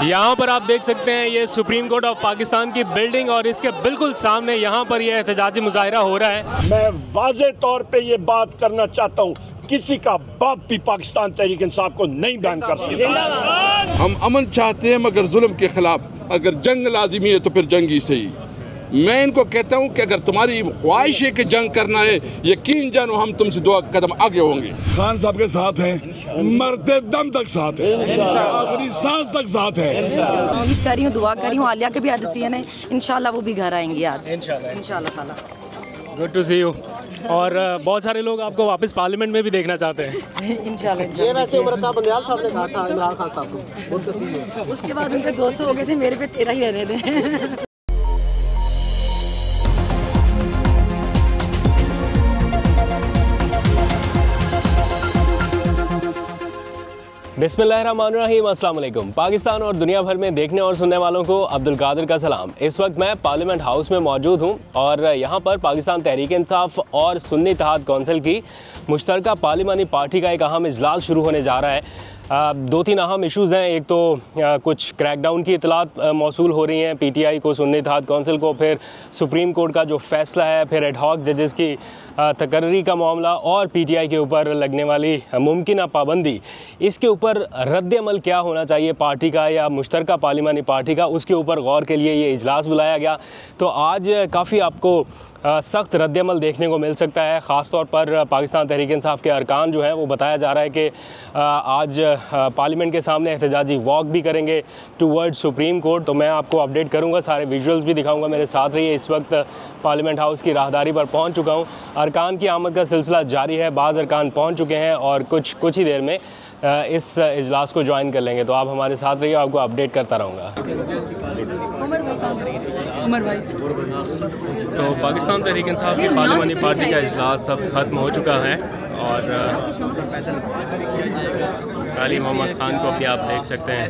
यहाँ पर आप देख सकते हैं ये सुप्रीम कोर्ट ऑफ पाकिस्तान की बिल्डिंग और इसके बिल्कुल सामने यहाँ पर ये एहतजाजी मुजाहिरा हो रहा है। मैं वाज़े तौर पे ये बात करना चाहता हूँ, किसी का बाप भी पाकिस्तान तहरीक इंसाफ को नहीं बैन कर सकता। हम अमन चाहते हैं मगर जुल्म के खिलाफ, अगर जंग लाजिमी है तो फिर जंग ही सही। मैं इनको कहता हूँ कि अगर तुम्हारी ख्वाहिश है कि जंग करना है, यकीन जानो हम तुमसे 2 कदम आगे होंगे। खान साहब के साथ हैं, मरते दम तक साथ है, आखिरी सांस तक साथ है। उम्मीद कर रही हूँ, दुआ कर रही हूँ, आलिया के भी आज डिसीजन है, इंशाल्लाह वो भी घर आएंगे आज इंशाल्लाह ताला। Good to see you. और बहुत सारे लोग आपको वापस पार्लियामेंट में भी देखना चाहते हैं इंशाल्लाह। ये वैसे उमर बंदयाल साहब ने कहा था इमरान खान साहब को, गुड टू सी यू। उसके बाद उन पे 200 हो गए थे, मेरे पे 13 ही रहने थे। बिस्मिल्लाहिर्रहमानिर्रहीम, अस्सलाम वालेकुम। पाकिस्तान और दुनिया भर में देखने और सुनने वालों को अब्दुल कादिर का सलाम। इस वक्त मैं पार्लियामेंट हाउस में मौजूद हूं और यहाँ पर पाकिस्तान तहरीक इंसाफ और सुन्नी इत्तेहाद कौंसिल की मुश्तरका पार्लिमानी पार्टी का एक अहम इजलास शुरू होने जा रहा है। 2-3 अहम इशूज़ हैं। एक तो कुछ क्रैकडाउन की इतलात मौसूल हो रही हैं PTI को, सुन्नी इत्तेहाद कौंसिल को, फिर सुप्रीम कोर्ट का जो फ़ैसला है, फिर एडहॉक जजेस की तकर्री का मामला और PTI के ऊपर लगने वाली मुमकिन पाबंदी, इसके ऊपर रद्द अमल क्या होना चाहिए पार्टी का या मुश्तरका पार्लिमानी पार्टी का, उसके ऊपर गौर के लिए ये इजलास बुलाया गया। तो आज काफ़ी आपको सख्त रद्दअमल देखने को मिल सकता है। ख़ास तौर पर पाकिस्तान तहरीक इंसाफ के अरकान जो हैं वो बताया जा रहा है कि आज पार्लियामेंट के सामने एहतजाजी वॉक भी करेंगे टूवर्ड सुप्रीम कोर्ट। तो मैं आपको अपडेट करूंगा, सारे विजुअल्स भी दिखाऊंगा, मेरे साथ रहिए। इस वक्त पार्लियामेंट हाउस की राहदारी पर पहुंच चुका हूं। अरकान की आमद का सिलसिला जारी है, बाज़ अरकान पहुँच चुके हैं और कुछ ही देर में इस इजलास को ज्वाइन कर लेंगे। तो आप हमारे साथ रहिए, आपको अपडेट करता रहूँगा। तो पाकिस्तान तहरीक इंसाफ की पार्लियामानी पार्टी का इजलास अब ख़त्म हो चुका है और अली मोहम्मद खान को भी आप देख सकते हैं।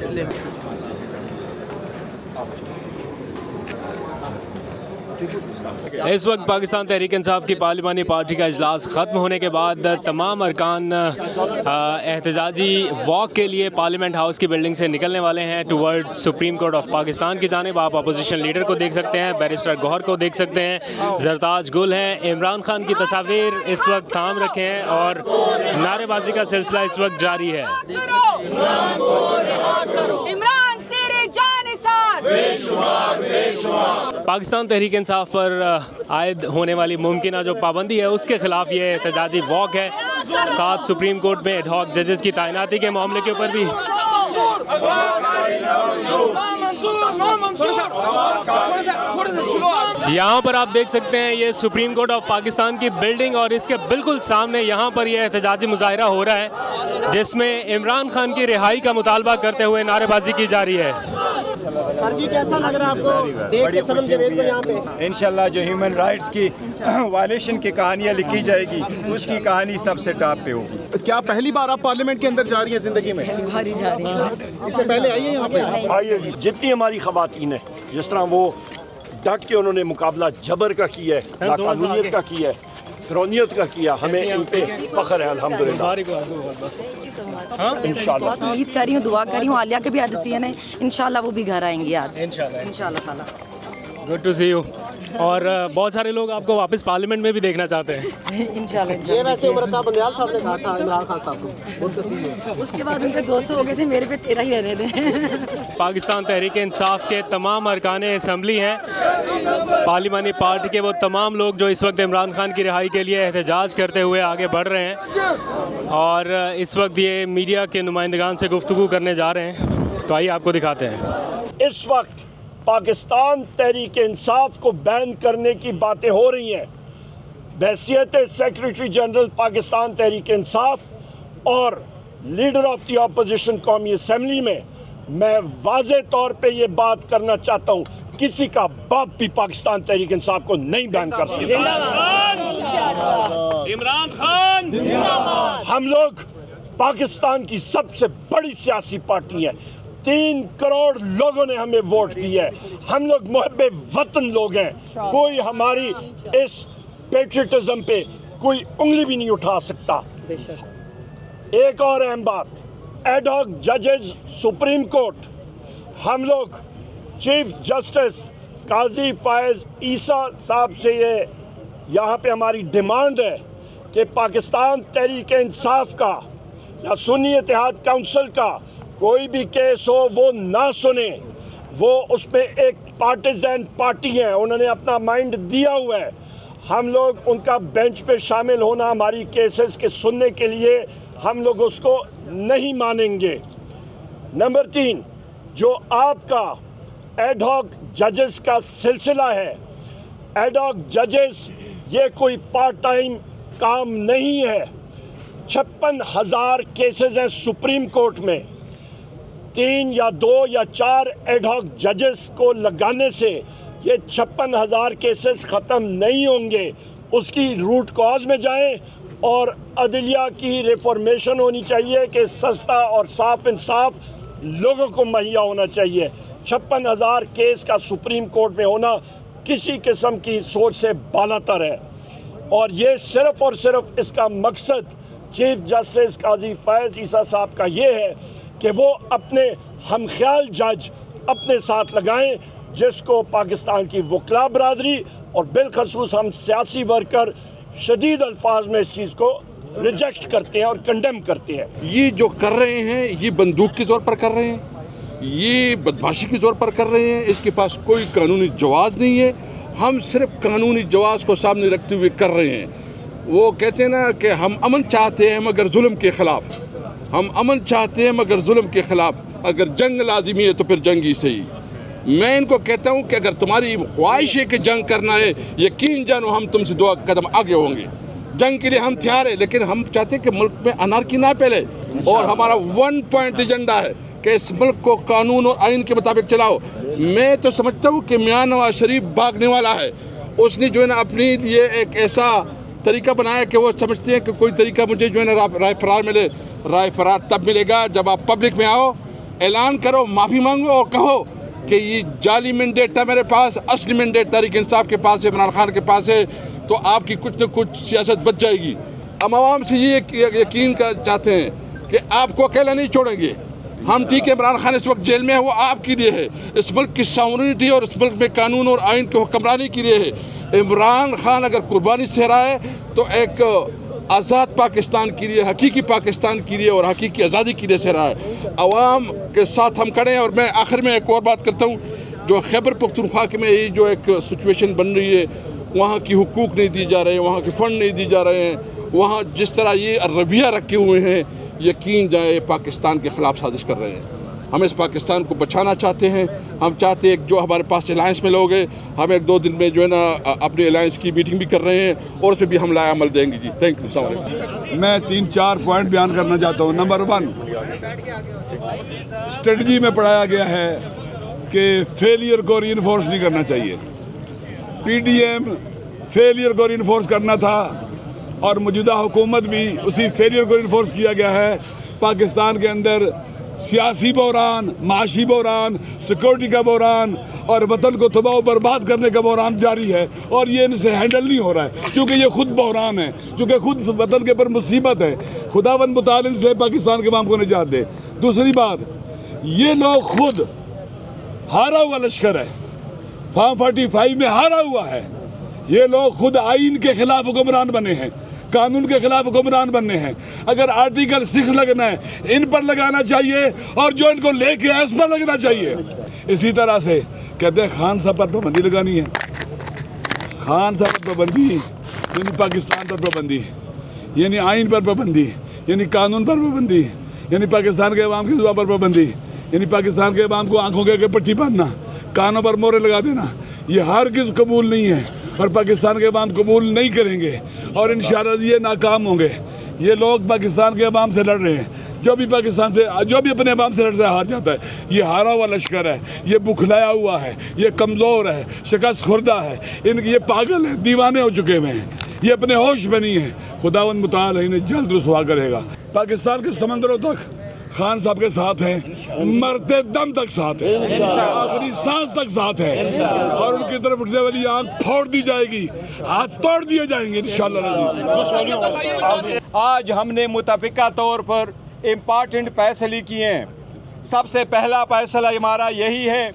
इस वक्त पाकिस्तान तहरीक इंसाफ की पार्लिमानी पार्टी का इजलास ख़त्म होने के बाद तमाम अरकान एहतजाजी वॉक के लिए पार्लियामेंट हाउस की बिल्डिंग से निकलने वाले हैं toward supreme court of Pakistan की जानिब। आप अपोजिशन लीडर को देख सकते हैं, बैरिस्टर गौहर को देख सकते हैं, जरताज गुल हैं, इमरान खान की तस्वीर इस वक्त थाम रखे हैं और नारेबाजी का सिलसिला इस वक्त जारी है। पाकिस्तान तहरीक इंसाफ पर आयद होने वाली मुमकिन जो पाबंदी है उसके खिलाफ ये एहतजाजी वॉक है। साथ सुप्रीम कोर्ट में एडहॉक जजेस की तैनाती के मामले के ऊपर भी यहाँ पर आप देख सकते हैं ये सुप्रीम कोर्ट ऑफ पाकिस्तान की बिल्डिंग और इसके बिल्कुल सामने यहाँ पर ये एहतजाजी मुजाहिरा हो रहा है जिसमें इमरान खान की रिहाई का मुतालबा करते हुए नारेबाजी की जा रही है। सर जी, कैसा लग रहा है आपको देख के सनम जवेद को यहाँ पे? इंशाल्लाह जो ह्यूमन राइट्स की वायलेशन की कहानियाँ लिखी जाएगी उसकी कहानी सबसे टॉप पे होगी। क्या पहली बार आप पार्लियामेंट के अंदर जा रही है जिंदगी में? पहली बार ही जा रही है। इससे पहले आई है यहाँ पे? आइए, जितनी हमारी खवातीन है, जिस तरह वो डट के उन्होंने मुकाबला जबर का किया है, नाकानूनियत का किया है, फिरौनियत का किया, हमें इन पे फख्र है अल्हम्दुलिल्लाह। इंशाल्लाह उम्मीद कर रही हूँ, दुआ कर रही हूँ, आलिया के भी आज डिसीजन है, इंशाल्लाह वो भी घर आएंगे आज इंशाल्लाह ताला। Good to see you. और बहुत सारे लोग आपको वापस पार्लियामेंट में भी देखना चाहते हैं इंशाल्लाह। ये वैसे उमर बंदयाल साहब ने कहा था इमरान खान साहब को, गुड टू सी यू। उसके बाद उन पे 200 हो गए थे, मेरे पे 13 ही रहने थे। पाकिस्तान तहरीक इंसाफ के तमाम अरकान असम्बली हैं, पार्लिमानी पार्टी के वो तमाम लोग जो इस वक्त इमरान खान की रिहाई के लिए एहतजाज करते हुए आगे बढ़ रहे हैं और इस वक्त ये मीडिया के नुमाइंदगान से गुफ्तगू करने जा रहे हैं। तो आइए आपको दिखाते हैं। इस वक्त पाकिस्तान तहरीक इंसाफ को बैन करने की बातें हो रही हैं। बहैसियत सेक्रेटरी जनरल पाकिस्तान तहरीक इंसाफ और लीडर ऑफ द अपोजिशन कौमी असम्बली में मैं वाज़े तौर पे ये बात करना चाहता हूँ, किसी का बाप भी पाकिस्तान तहरीक इंसाफ को नहीं बैन कर सकता। इमरान खान, हम लोग पाकिस्तान की सबसे बड़ी सियासी पार्टी है, 3 करोड़ लोगों ने हमें वोट दिया है, हम लोग मुहब्बे वतन लोग हैं, कोई हमारी इस पेट्रियटिज्म पे कोई उंगली भी नहीं उठा सकता। एक और अहम बात, एडहॉक जजेस सुप्रीम कोर्ट हम लोग चीफ जस्टिस काजी फायज ईसा साहब से ये यहाँ पे हमारी डिमांड है कि पाकिस्तान तहरीक इंसाफ का या सुन्नी इत्तेहाद काउंसिल का कोई भी केस हो वो ना सुने। वो उसमें एक पार्टिजन पार्टी है, उन्होंने अपना माइंड दिया हुआ है। हम लोग उनका बेंच पे शामिल होना हमारी केसेस के सुनने के लिए हम लोग उसको नहीं मानेंगे। नंबर 3, जो आपका एडहॉक जजेस का सिलसिला है, एडहॉक जजेस ये कोई पार्ट टाइम काम नहीं है। 56,000 केसेस हैं सुप्रीम कोर्ट में। 3 या 2 या 4 एडहॉक जजेस को लगाने से ये 56,000 केसेस ख़त्म नहीं होंगे। उसकी रूट कॉज में जाएं और अदलिया की रिफॉर्मेशन होनी चाहिए कि सस्ता और साफ इंसाफ लोगों को मुहैया होना चाहिए। 56,000 केस का सुप्रीम कोर्ट में होना किसी किस्म की सोच से बालातर है। और ये सिर्फ़ और सिर्फ इसका मकसद चीफ जस्टिस काजी फैज़ ईसा साहब का ये है कि वो अपने हमख्याल जज अपने साथ लगाएं, जिसको पाकिस्तान की वकला बरादरी और बिलखसूस हम सियासी वर्कर शदीद अल्फाज में इस चीज़ को रिजेक्ट करते हैं और कंडेम करते हैं। ये जो कर रहे हैं ये बंदूक के ज़ोर पर कर रहे हैं, ये बदमाशी के ज़ोर पर कर रहे हैं। इसके पास कोई कानूनी जवाज़ नहीं है। हम सिर्फ कानूनी जवाज़ को सामने रखते हुए कर रहे हैं। वो कहते हैं ना कि हम अमन चाहते हैं मगर जुल्म के ख़िलाफ़, हम अमन चाहते हैं मगर जुल्म के ख़िलाफ़। अगर जंग लाजिमी है तो फिर जंग ही सही। मैं इनको कहता हूँ कि अगर तुम्हारी ख्वाहिश है कि जंग करना है, यकीन जानो हम तुमसे 2 कदम आगे होंगे। जंग के लिए हम तैयार हैं, लेकिन हम चाहते हैं कि मुल्क में अनारकी ना फैले। और हमारा 1 पॉइंट एजेंडा है कि इस मुल्क को कानून और आइन के मुताबिक चलाओ। मैं तो समझता हूँ कि मियां नवाज शरीफ भागने वाला है। उसने जो है ना अपने लिए एक ऐसा तरीका बनाया कि वो समझते हैं कि कोई तरीका मुझे जो है ना राय फरार मिले। राय फरार तब मिलेगा जब आप पब्लिक में आओ, ऐलान करो, माफ़ी मांगो और कहो कि ये जाली मैंडेट था मेरे पास, असली मैंडेट तहरीक इंसाफ के पास है, इमरान खान के पास है, तो आपकी कुछ न कुछ सियासत बच जाएगी। हम आवाम से ये यकीन चाहते हैं कि आपको अकेला नहीं छोड़ेंगे हम। ठीक है, इमरान खान इस वक्त जेल में है, वो आपके लिए है, इस मुल्क की सॉवरेनिटी और इस मुल्क में कानून और आइन की हुक्मरानी के लिए है। इमरान खान अगर कुर्बानी से रहा है तो एक आज़ाद पाकिस्तान के लिए, हकीकी पाकिस्तान के लिए और हकीकी आज़ादी के लिए से रहा है। अवाम के साथ हम खड़े हैं। और मैं आखिर में एक और बात करता हूँ, जो खैबर पख्तूनख्वा में ये जो एक सिचुएशन बन रही है, वहाँ की हुकूक नहीं दी जा रहे हैं, वहाँ के फ़ंड नहीं दी जा रहे हैं, वहाँ जिस तरह ये रवैया रखे हुए हैं, यकीन जाए पाकिस्तान के ख़िलाफ़ साजिश कर रहे हैं। हम इस पाकिस्तान को बचाना चाहते हैं। हम चाहते हैं जो हमारे पास अलायंस में लोग हैं, हम 1-2 दिन में जो है ना अपनी अलायंस की मीटिंग भी कर रहे हैं और उसमें भी हम लाया अमल देंगे जी। Thank you. मैं 3-4 पॉइंट बयान करना चाहता हूँ। नंबर 1, स्ट्रेटजी में पढ़ाया गया है कि फेलियर को रीइंफोर्स नहीं करना चाहिए। PDM फेलियर को रीइंफोर्स करना था और मौजूदा हुकूमत भी उसी फेलियर को रीइंफोर्स किया गया है। पाकिस्तान के अंदर सियासी बहरान, माशी बहरान, सिक्योरिटी का बहरान और वतन को तबाह बर्बाद करने का बहरान जारी है और ये इनसे हैंडल नहीं हो रहा है, क्योंकि ये खुद बहरान है, क्योंकि खुद वतन के ऊपर मुसीबत है। खुदावंद मुतालिन से पाकिस्तान के अवाम को निजात दे। दूसरी बात, ये लोग खुद हारा हुआ लश्कर है, फॉर्म 45 में हारा हुआ है। ये लोग खुद आइन के खिलाफ हुक्मरान बने हैं, कानून के खिलाफ हुक्मरान बनने हैं। अगर आर्टिकल 6 लगना है, इन पर लगाना चाहिए और जो इनको लेके आए उस पर लगना चाहिए। इसी तरह से कहते हैं खान साहब पर पाबंदी लगानी है। खान साहब पर पाबंदी यानी पाकिस्तान पर पाबंदी, यानी आइन पर पाबंदी, यानी कानून पर पाबंदी, यानी पाकिस्तान के अवाम की जुबान पर पाबंदी, यानी पाकिस्तान के अवाम को आंखों के आगे पट्टी बांधना, कानों पर मोहरें लगा देना, ये हर किस कबूल नहीं है और पाकिस्तान के अवाम कबूल नहीं करेंगे और इंशाअल्लाह ये नाकाम होंगे। ये लोग पाकिस्तान के अवाम से लड़ रहे हैं। जो भी पाकिस्तान से, जो भी अपने अवाम से लड़ता है हार जाता है। ये हारा हुआ लश्कर है, ये बुखलाया हुआ है, ये कमज़ोर है, शिकस्त खुर्दा है, ये पागल है, दीवाने हो चुके हुए हैं, ये अपने होश में नहीं है। खुदावंद मुताल इन्हें जल्द रुसवा करेगा। पाकिस्तान के समंदरों तक खान साहब के साथ हैं, मरते दम तक साथ है, आखिरी सांस तक साथ है और उनकी तरफ उठने वाली आंख फोड़ दी जाएगी, हाथ तोड़ दिए जाएंगे इंशाअल्लाह। आज हमने मुतफ़िका तौर पर इम्पॉर्टेंट फैसले किए हैं। सबसे पहला फैसला हमारा यही है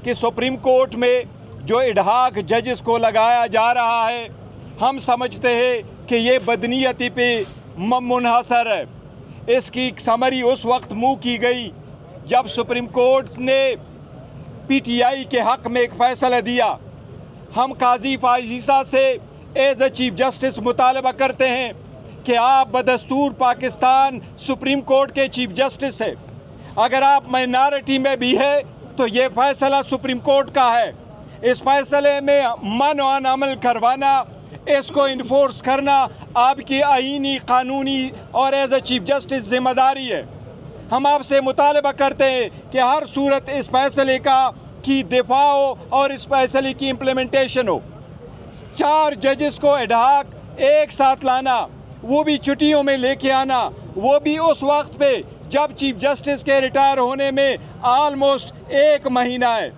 कि सुप्रीम कोर्ट में जो इडहाक जजेस को लगाया जा रहा है, हम समझते हैं कि ये बदनीयती पे मुनहसर है। इसकी समरी उस वक्त मुँह की गई जब सुप्रीम कोर्ट ने पीटीआई के हक़ में एक फ़ैसला दिया। हम काजी फाइज़ा से एज ए चीफ जस्टिस मुतालबा करते हैं कि आप बदस्तूर पाकिस्तान सुप्रीम कोर्ट के चीफ जस्टिस है, अगर आप माइनॉरिटी में भी है तो ये फ़ैसला सुप्रीम कोर्ट का है। इस फैसले में मन अमल करवाना, इसको इन्फोर्स करना आपकी आईनी, कानूनी और एज ए चीफ जस्टिस ज़िम्मेदारी है। हम आपसे मुतालबा करते हैं कि हर सूरत इस फैसले की दिफा हो और इस फैसले की इम्प्लीमेंटेशन हो। 4 जजेस को एडहाक एक साथ लाना, वो भी छुट्टियों में लेके आना, वो भी उस वक्त पे जब चीफ जस्टिस के रिटायर होने में ऑलमोस्ट 1 महीना है।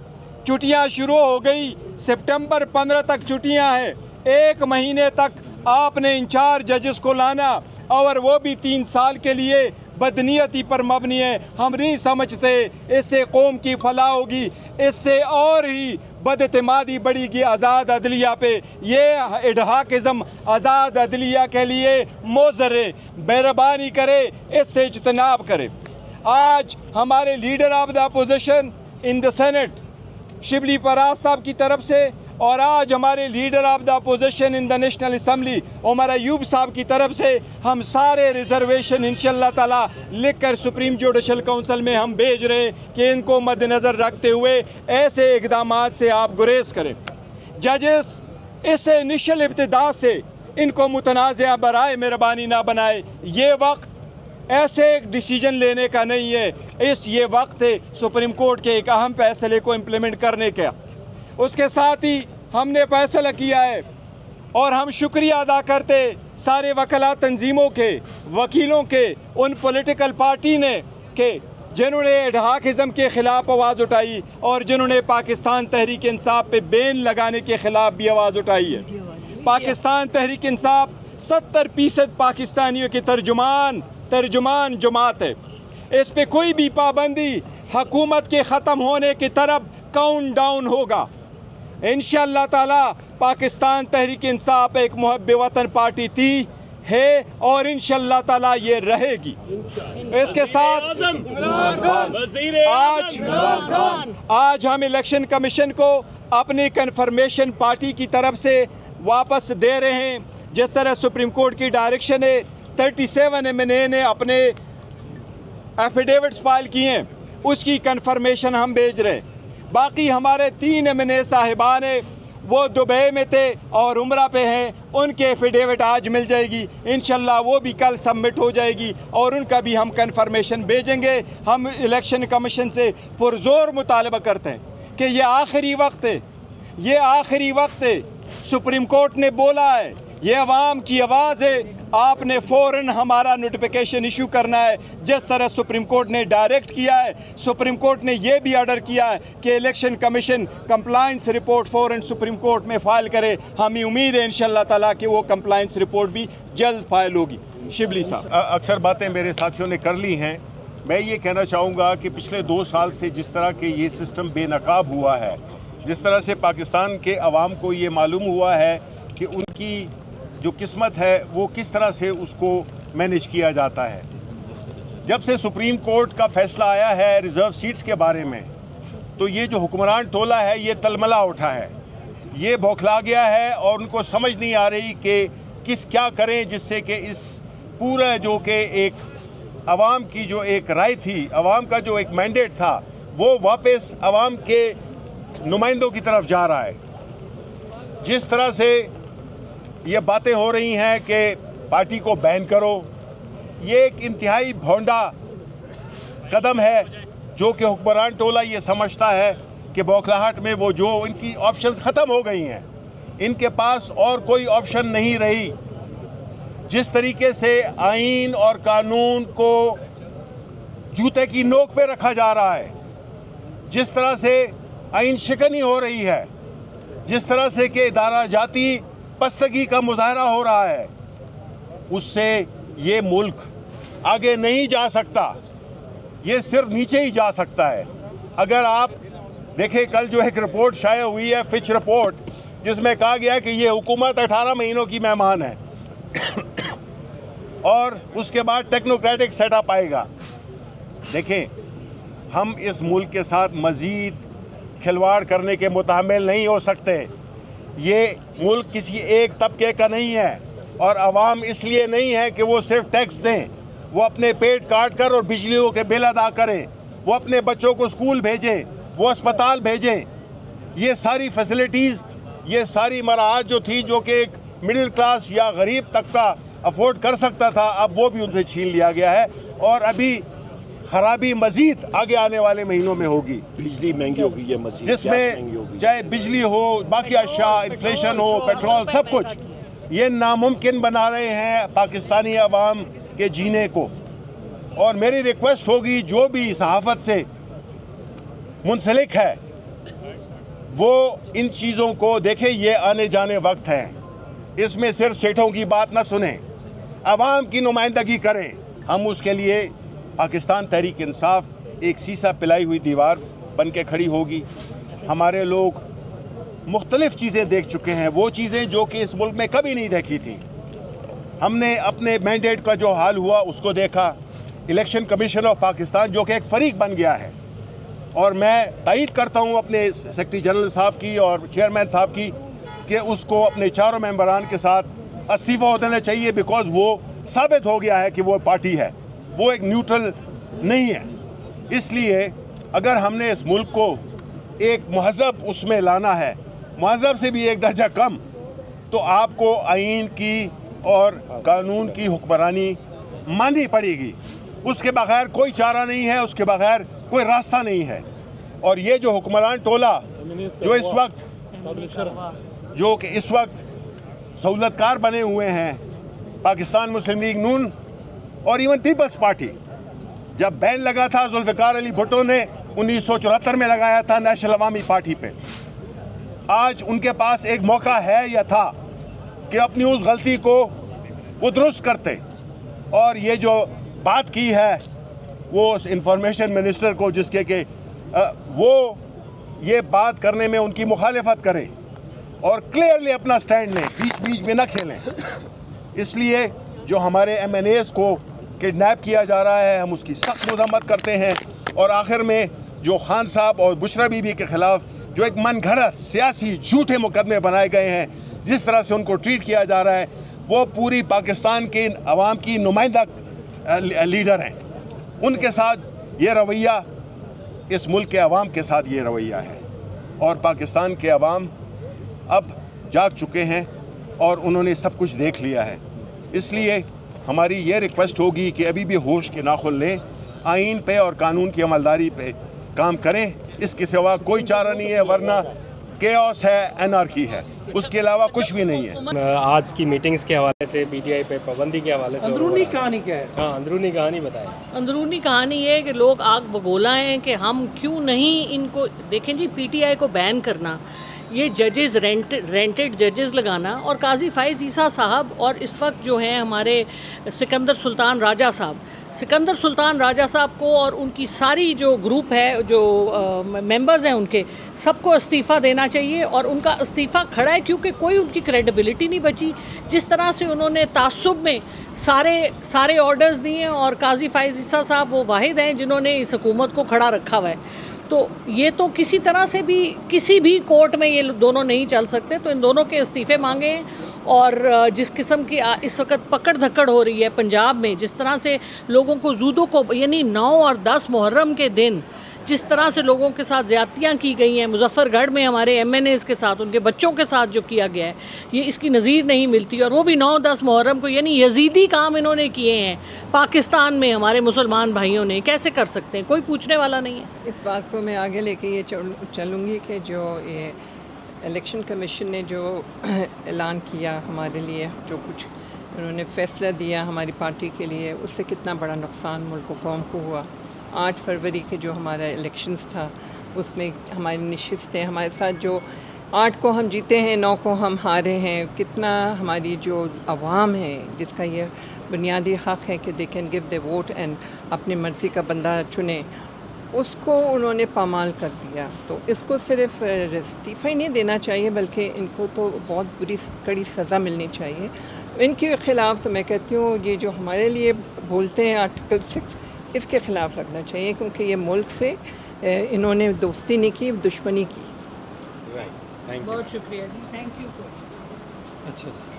छुट्टियां शुरू हो गई, सितंबर 15 तक छुट्टियां हैं। 1 महीने तक आपने इन 4 जजेस को लाना और वो भी 3 साल के लिए बदनीयती पर मबनी है। हम नहीं समझते इससे कौम की फलाह होगी, इससे और ही बदएतमादी बढ़ेगी आज़ाद अदलिया पे। ये इडहाकिज़म आज़ाद अदलिया के लिए मोज़र है, मेहरबानी करे इससे इज्तनाब करे। आज हमारे leader of the opposition in the senate Shibli Faraz साहब की तरफ से और आज हमारे leader of the opposition in the national assembly Umar Ayub साहब की तरफ से हम सारे रिजर्वेशन इंशाअल्लाह ताला लिख कर सुप्रीम जुडिशल काउंसिल में हम भेज रहे हैं कि इनको मद्देनज़र रखते हुए ऐसे इक़दामात से आप गुरेज करें। जजेस इस इनिशियल इब्तिदा से इनको मुतनाज़ा बराए मेहरबानी ना बनाए। ये वक्त ऐसे एक डिसीजन लेने का नहीं है, ये वक्त है सुप्रीम कोर्ट के एक अहम फैसले को इम्प्लीमेंट करने का। उसके साथ ही हमने फैसला किया है और हम शुक्रिया अदा करते सारे वकला तंजीमों के, वकीलों के, उन पॉलिटिकल पार्टी ने कि जिन्होंने इडहाकिज़म के ख़िलाफ़ आवाज़ उठाई और जिन्होंने पाकिस्तान तहरीक इंसाफ पे बैन लगाने के ख़िलाफ़ भी आवाज़ उठाई है। पाकिस्तान तहरीक इंसाफ 70% पाकिस्तानियों की तर्जुमान जमात है। इस पे कोई भी पाबंदी हुकूमत के ख़त्म होने की तरफ काउंट डाउन होगा। इंशाअल्लाह ताला पाकिस्तान तहरीक इंसाफ एक मुहब्बे वतन पार्टी थी, है और इंशाअल्लाह ताला ये रहेगी। इसके साथ आज हम इलेक्शन कमीशन को अपनी कन्फर्मेशन पार्टी की तरफ से वापस दे रहे हैं। जिस तरह सुप्रीम कोर्ट की डायरेक्शन है, 37 MNA ने अपने एफिडेविट्स फाइल किए हैं, उसकी कन्फर्मेशन हम भेज रहे हैं। बाकी हमारे 3 MNA साहिबान हैं, वो दुबई में थे और उम्रा पे हैं, उनके एफिडेविट आज मिल जाएगी इंशाल्लाह, वो भी कल सबमिट हो जाएगी और उनका भी हम कन्फर्मेशन भेजेंगे। हम इलेक्शन कमीशन से पुरजोर मुतालबा करते हैं कि ये आखिरी वक्त है, ये आखिरी वक्त है। सुप्रीम कोर्ट ने बोला है, ये अवाम की आवाज़ है, आपने फ़ौरन हमारा नोटिफिकेशन इशू करना है जिस तरह सुप्रीम कोर्ट ने डायरेक्ट किया है। सुप्रीम कोर्ट ने यह भी ऑर्डर किया है कि इलेक्शन कमीशन कंप्लाइंस रिपोर्ट फ़ौरन सुप्रीम कोर्ट में फ़ाइल करे। हमें उम्मीद है इंशाअल्लाह ताला कि वो कंप्लाइंस रिपोर्ट भी जल्द फाइल होगी। शिबली साहब, अक्सर बातें मेरे साथियों ने कर ली हैं। मैं ये कहना चाहूँगा कि पिछले 2 साल से जिस तरह के ये सिस्टम बेनकाब हुआ है, जिस तरह से पाकिस्तान के अवाम को ये मालूम हुआ है कि उनकी जो किस्मत है वो किस तरह से उसको मैनेज किया जाता है। जब से सुप्रीम कोर्ट का फैसला आया है रिज़र्व सीट्स के बारे में, तो ये जो हुक्मरान टोला है ये तलमला उठा है, ये बौखला गया है और उनको समझ नहीं आ रही कि क्या करें जिससे कि इस पूरा जो कि एक आवाम की जो एक राय थी, आवाम का जो एक मैंडेट था, वो वापस आवाम के नुमाइंदों की तरफ जा रहा है। जिस तरह से ये बातें हो रही हैं कि पार्टी को बैन करो, ये एक इंतहाई भोंडा कदम है जो कि हुक्मरान टोला ये समझता है कि बौखलाहट में वो जो इनकी ऑप्शंस ख़त्म हो गई हैं, इनके पास और कोई ऑप्शन नहीं रही। जिस तरीके से आईन और कानून को जूते की नोक पे रखा जा रहा है, जिस तरह से आईन शिकनी हो रही है, जिस तरह से कि इदारा जाती पस्तगी का मुजाहरा हो रहा है, उससे ये मुल्क आगे नहीं जा सकता। ये सिर्फ नीचे ही जा सकता है। अगर आप देखें, कल जो एक रिपोर्ट शाया हुई है, फिच रिपोर्ट, जिसमें कहा गया कि ये हुकूमत 18 महीनों की मेहमान है और उसके बाद टेक्नोक्रेटिक सेटअप आएगा। देखें, हम इस मुल्क के साथ मज़ीद खिलवाड़ करने के मुतामिल नहीं हो सकते। ये मुल्क किसी एक तबके का नहीं है और आवाम इसलिए नहीं है कि वो सिर्फ टैक्स दें, वो अपने पेट काट कर और बिजलियों के बिल अदा करें, वो अपने बच्चों को स्कूल भेजें, वो अस्पताल भेजें। ये सारी फैसिलिटीज़, ये सारी मराहत जो थी, जो कि एक मिडिल क्लास या गरीब तबका अफोर्ड कर सकता था, अब वो भी उनसे छीन लिया गया है और अभी खराबी मजीद आगे आने वाले महीनों में होगी। बिजली महंगी होगी, ये मजीद जिसमें चाहे बिजली हो, बाकी अशा, इन्फ्लेशन हो, पेट्रोल, सब कुछ ये नामुमकिन बना रहे हैं पाकिस्तानी अवाम के जीने को। और मेरी रिक्वेस्ट होगी, जो भी सहाफ़त से मुंसलिक है वो इन चीज़ों को देखे। ये आने जाने वक्त है, इसमें सिर्फ सेठों की बात ना सुने, अवाम की नुमाइंदगी करें। हम उसके लिए पाकिस्तान तहरीक इंसाफ एक सीसा पिलाई हुई दीवार बन के खड़ी होगी। हमारे लोग मुख्तलिफ़ चीज़ें देख चुके हैं, वो चीज़ें जो कि इस मुल्क में कभी नहीं देखी थी। हमने अपने मैंडेट का जो हाल हुआ उसको देखा। इलेक्शन कमीशन ऑफ पाकिस्तान जो कि एक फरीक बन गया है, और मैं तायीद करता हूँ अपने सेक्रेटरी जनरल साहब की और चेयरमैन साहब की कि उसको अपने चारों मेंबरान के साथ इस्तीफ़ा हो देना चाहिए, बिकॉज़ वो साबित हो गया है कि वो पार्टी है, वो एक न्यूट्रल नहीं है। इसलिए अगर हमने इस मुल्क को एक महज़ब उसमें लाना है, महज़ब से भी एक दर्जा कम, तो आपको आईन की और कानून की हुक्मरानी माननी पड़ेगी। उसके बगैर कोई चारा नहीं है, उसके बगैर कोई रास्ता नहीं है। और ये जो हुक्मरान टोला जो इस वक्त सहूलतकार बने हुए हैं, पाकिस्तान मुस्लिम लीग नून और इवन पीपल्स पार्टी, जब बैन लगा था जुल्फ़िकार अली भुट्टो ने 1974 में लगाया था नेशनल अवामी पार्टी पे, आज उनके पास एक मौका है या था कि अपनी उस गलती को वो दुरुस्त करते। और ये जो बात की है वो इंफॉर्मेशन मिनिस्टर को, जिसके कि वो ये बात करने में उनकी मुखालिफत करें और क्लियरली अपना स्टैंड लें, बीच बीच में ना खेलें। इसलिए जो हमारे MNAs को किडनैप किया जा रहा है, हम उसकी सख्त मज़म्मत करते हैं। और आखिर में जो खान साहब और बुशरा बीबी के ख़िलाफ़ जो एक मन घड़त सियासी झूठे मुकदमे बनाए गए हैं, जिस तरह से उनको ट्रीट किया जा रहा है, वो पूरी पाकिस्तान के अवाम की नुमाइंदा लीडर हैं। उनके साथ ये रवैया, इस मुल्क के अवाम के साथ ये रवैया है। और पाकिस्तान के अवाम अब जाग चुके हैं और उन्होंने सब कुछ देख लिया है। इसलिए हमारी ये रिक्वेस्ट होगी कि अभी भी होश के नाखुन लें, आइन पे और कानून की अमलदारी पे काम करें। इसके सिवा कोई चारा नहीं है, वरना केओस है, एनार्की है, उसके अलावा कुछ भी नहीं है। आज की मीटिंग्स के हवाले से, PTI पे पाबंदी के हवाले से अंदरूनी कहानी क्या है? हाँ, अंदरूनी कहानी बताएं। अंदरूनी कहानी ये है कि लोग आग बगोला हैं कि हम क्यों नहीं इनको देखें जी। PTI को बैन करना, ये जजेस रेंटेड जजेस लगाना, और काजी फ़ाइज़ ईसा साहब और इस वक्त जो हैं हमारे सिकंदर सुल्तान राजा साहब को और उनकी सारी जो ग्रुप है, जो मेंबर्स हैं उनके, सबको इस्तीफ़ा देना चाहिए। और उनका इस्तीफ़ा खड़ा है क्योंकि कोई उनकी क्रेडिबिलिटी नहीं बची। जिस तरह से उन्होंने तासुब में सारे ऑर्डर्स दिए हैं, और काजी फ़ाइज़ ईसा साहब वो वाहिद हैं जिन्होंने इस हुकूमत को खड़ा रखा हुआ है। तो ये तो किसी तरह से भी किसी भी कोर्ट में ये दोनों नहीं चल सकते। तो इन दोनों के इस्तीफ़े मांगे। और जिस किस्म की इस वक्त पकड़ धक्कड़ हो रही है पंजाब में, जिस तरह से लोगों को जूदों को, यानी 9 और 10 मुहर्रम के दिन जिस तरह से लोगों के साथ ज़्यादतियाँ की गई हैं, मुजफ्फरगढ़ में हमारे MNAs के साथ, उनके बच्चों के साथ जो किया गया है, ये इसकी नज़ीर नहीं मिलती। और वो भी 9-10 मुहर्रम को, यानी यजीदी काम इन्होंने किए हैं पाकिस्तान में हमारे मुसलमान भाइयों ने। कैसे कर सकते हैं? कोई पूछने वाला नहीं है। इस बात को मैं आगे लेके ये चलूँगी कि जो ये इलेक्शन कमीशन ने जो ऐलान किया हमारे लिए, जो कुछ उन्होंने फ़ैसला दिया हमारी पार्टी के लिए, उससे कितना बड़ा नुकसान मुल्क कौम को हुआ। 8 फरवरी के जो हमारा इलेक्शंस था, उसमें हमारी नशिस्तें, हमारे साथ जो 8 को हम जीते हैं, 9 को हम हारे हैं। कितना हमारी जो अवाम है जिसका ये बुनियादी हक़ है कि they can give the vote and अपनी मर्ज़ी का बंदा चुने, उसको उन्होंने पामाल कर दिया। तो इसको सिर्फ इस्तीफ़ा ही नहीं देना चाहिए बल्कि इनको तो बहुत बुरी कड़ी सज़ा मिलनी चाहिए। इनके ख़िलाफ़ तो मैं कहती हूँ ये जो हमारे लिए बोलते हैं आर्टिकल 6, इसके ख़िलाफ़ लगना चाहिए, क्योंकि ये मुल्क से इन्होंने दोस्ती नहीं की, दुश्मनी की। बहुत शुक्रिया जी, थैंक यू। अच्छा।